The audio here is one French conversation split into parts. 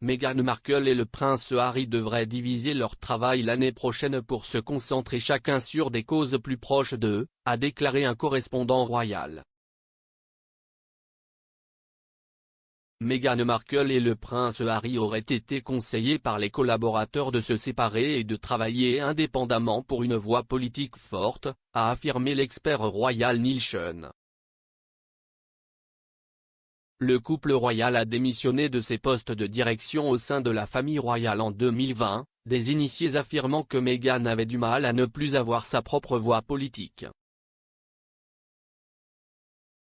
Meghan Markle et le prince Harry devraient diviser leur travail l'année prochaine pour se concentrer chacun sur des causes plus proches d'eux, a déclaré un correspondant royal. Meghan Markle et le prince Harry auraient été conseillés par les collaborateurs de se séparer et de travailler indépendamment pour une voix politique forte, a affirmé l'expert royal Neil Sean. Le couple royal a démissionné de ses postes de direction au sein de la famille royale en 2020, des initiés affirmant que Meghan avait du mal à ne plus avoir sa propre voix politique.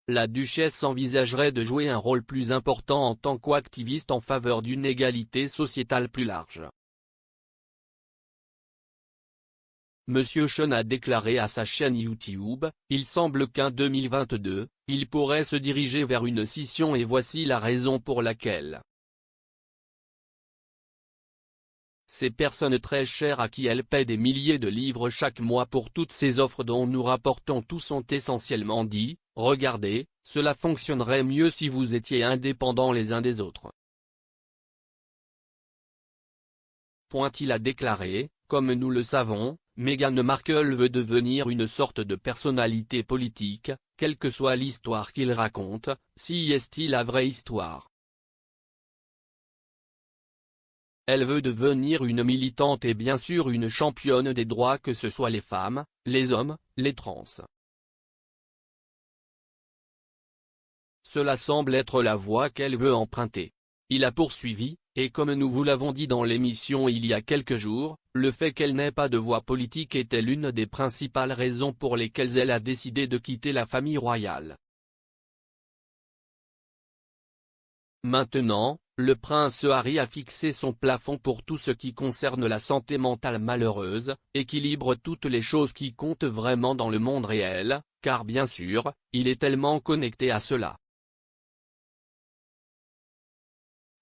La duchesse envisagerait de jouer un rôle plus important en tant qu'activiste en faveur d'une égalité sociétale plus large. Monsieur Sean a déclaré à sa chaîne YouTube, « Il semble qu'en 2022, il pourrait se diriger vers une scission et voici la raison pour laquelle. Ces personnes très chères à qui elle paie des milliers de livres chaque mois pour toutes ces offres dont nous rapportons tous ont essentiellement dit, regardez, cela fonctionnerait mieux si vous étiez indépendants les uns des autres. » Il a déclaré, comme nous le savons, Meghan Markle veut devenir une sorte de personnalité politique, quelle que soit l'histoire qu'il raconte, si est-il la vraie histoire. Elle veut devenir une militante et bien sûr une championne des droits que ce soit les femmes, les hommes, les trans. Cela semble être la voie qu'elle veut emprunter. Il a poursuivi, et comme nous vous l'avons dit dans l'émission il y a quelques jours, le fait qu'elle n'ait pas de voix politique était l'une des principales raisons pour lesquelles elle a décidé de quitter la famille royale. Maintenant, le prince Harry a fixé son plafond pour tout ce qui concerne la santé mentale malheureuse, équilibre toutes les choses qui comptent vraiment dans le monde réel, car bien sûr, il est tellement connecté à cela.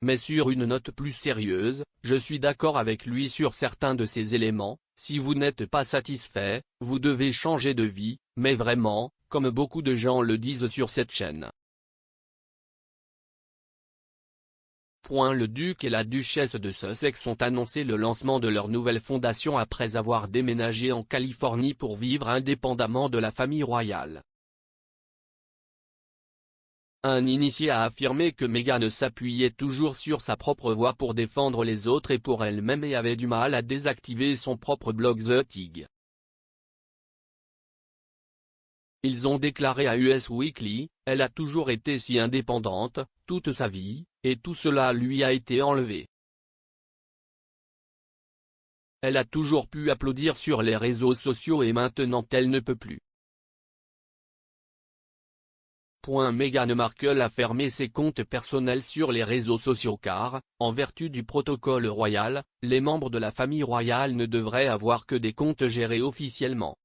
Mais sur une note plus sérieuse, je suis d'accord avec lui sur certains de ces éléments, si vous n'êtes pas satisfait, vous devez changer de vie, mais vraiment, comme beaucoup de gens le disent sur cette chaîne. Le duc et la duchesse de Sussex ont annoncé le lancement de leur nouvelle fondation après avoir déménagé en Californie pour vivre indépendamment de la famille royale. Un initié a affirmé que Meghan s'appuyait toujours sur sa propre voix pour défendre les autres et pour elle-même et avait du mal à désactiver son propre blog The Tig. Ils ont déclaré à Us Weekly, « Elle a toujours été si indépendante, toute sa vie, et tout cela lui a été enlevé. Elle a toujours pu applaudir sur les réseaux sociaux et maintenant elle ne peut plus. » Meghan Markle a fermé ses comptes personnels sur les réseaux sociaux car, en vertu du protocole royal, les membres de la famille royale ne devraient avoir que des comptes gérés officiellement.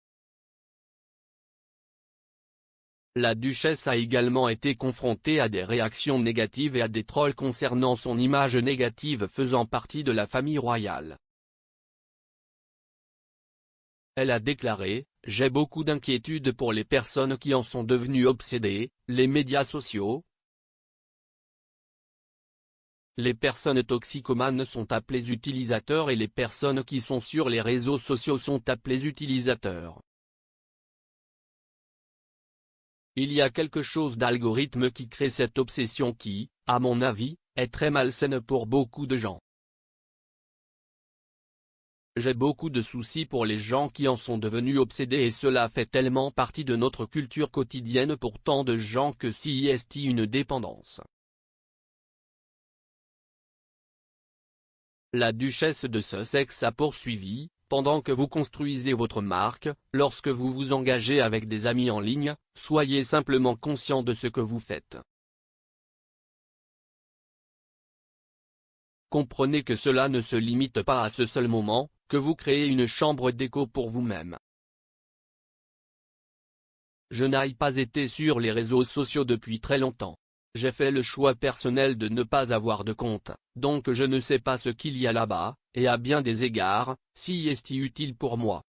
La duchesse a également été confrontée à des réactions négatives et à des trolls concernant son image négative faisant partie de la famille royale. Elle a déclaré, « J'ai beaucoup d'inquiétudes pour les personnes qui en sont devenues obsédées, les médias sociaux. Les personnes toxicomanes sont appelées utilisateurs et les personnes qui sont sur les réseaux sociaux sont appelées utilisateurs. Il y a quelque chose d'algorithme qui crée cette obsession qui, à mon avis, est très malsaine pour beaucoup de gens. J'ai beaucoup de soucis pour les gens qui en sont devenus obsédés et cela fait tellement partie de notre culture quotidienne pour tant de gens que si est une dépendance. » La duchesse de Sussex a poursuivi, « Pendant que vous construisez votre marque, lorsque vous vous engagez avec des amis en ligne, soyez simplement conscient de ce que vous faites. Comprenez que cela ne se limite pas à ce seul moment, que vous créez une chambre d'écho pour vous-même. Je n'ai pas été sur les réseaux sociaux depuis très longtemps. J'ai fait le choix personnel de ne pas avoir de compte, donc je ne sais pas ce qu'il y a là-bas, et à bien des égards, si est utile pour moi.